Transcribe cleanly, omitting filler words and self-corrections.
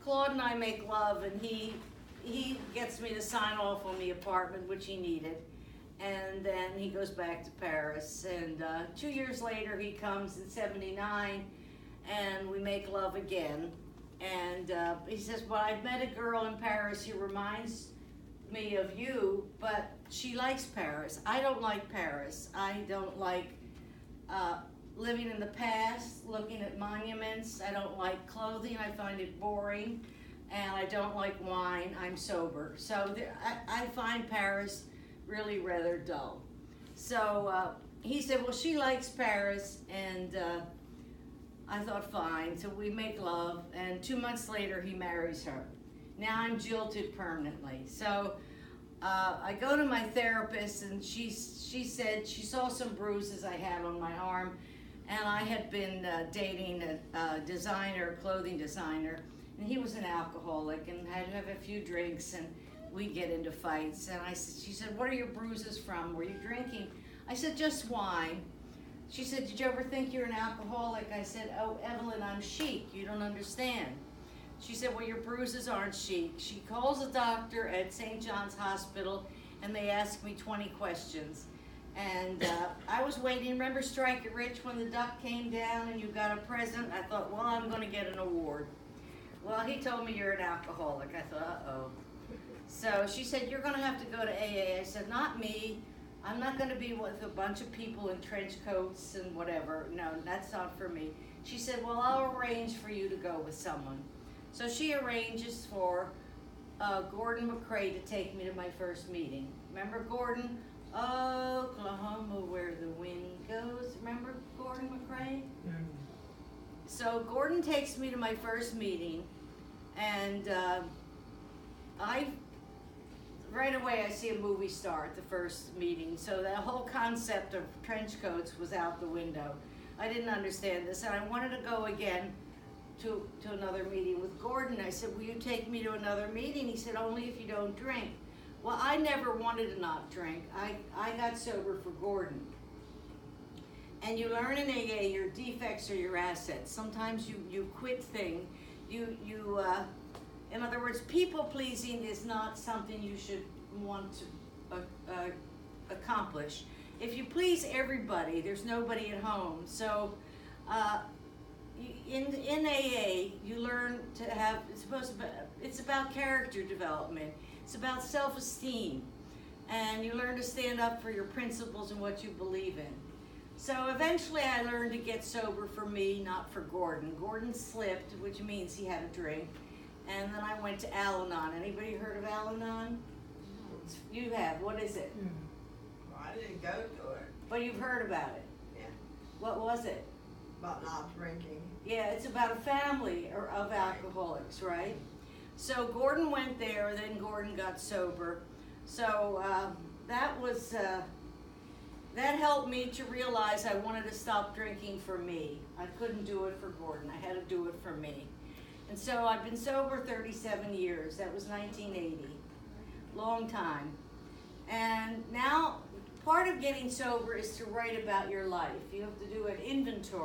Claude and I make love, and he gets me to sign off on the apartment, which he needed. And then he goes back to Paris. And 2 years later, he comes in '79, and we make love again. And he says, well, I've met a girl in Paris who reminds me of you, but she likes Paris. I don't like Paris. I don't like living in the past, looking at monuments. I don't like clothing. I find it boring. And I don't like wine. I'm sober. So I find Paris really rather dull. So he said, well, she likes Paris, and I thought, fine. So we make love, and 2 months later, he marries her. Now I'm jilted permanently. So I go to my therapist, and she said she saw some bruises I had on my arm, and I had been dating a designer, clothing designer, and he was an alcoholic, and I'd have a few drinks, and we'd get into fights. And she said, what are your bruises from? Were you drinking? I said, just wine. She said, did you ever think you're an alcoholic? I said, oh, Evelyn, I'm chic. You don't understand. She said, well, your bruises aren't chic. She calls a doctor at St. John's Hospital, and they ask me 20 questions. And I was waiting. Remember Strike It Rich when the duck came down and you got a present? I thought, well, I'm going to get an award. Well, he told me you're an alcoholic. I thought, uh-oh. So she said, you're going to have to go to AA. I said, not me. I'm not going to be with a bunch of people in trench coats and whatever. No, that's not for me. She said, well, I'll arrange for you to go with someone. So she arranges for Gordon McCrae to take me to my first meeting. Remember Gordon? Oklahoma, where the wind goes. Remember Gordon McCrae? Mm. So Gordon takes me to my first meeting, and right away I see a movie star at the first meeting. So that whole concept of trench coats was out the window. I didn't understand this, and I wanted to go again to another meeting with Gordon. I said, will you take me to another meeting? He said, only if you don't drink. Well, I never wanted to not drink. I got sober for Gordon. And you learn in AA your defects are your assets. Sometimes you quit things. In other words, people pleasing is not something you should want to accomplish. If you please everybody, there's nobody at home. So in AA, you learn to have, it's about character development. It's about self-esteem. And you learn to stand up for your principles and what you believe in. So eventually I learned to get sober for me, not for Gordon. Gordon slipped, which means he had a drink. And then I went to Al-Anon. Anybody heard of Al-Anon? You have. What is it? Well, I didn't go to it. But you've heard about it. Yeah. What was it? About not drinking. Yeah, it's about a family of alcoholics, right? So Gordon went there, then Gordon got sober. So that helped me to realize I wanted to stop drinking for me. I couldn't do it for Gordon. I had to do it for me. And so I've been sober 37 years. That was 1980. Long time. And now part of getting sober is to write about your life. You have to do an inventory.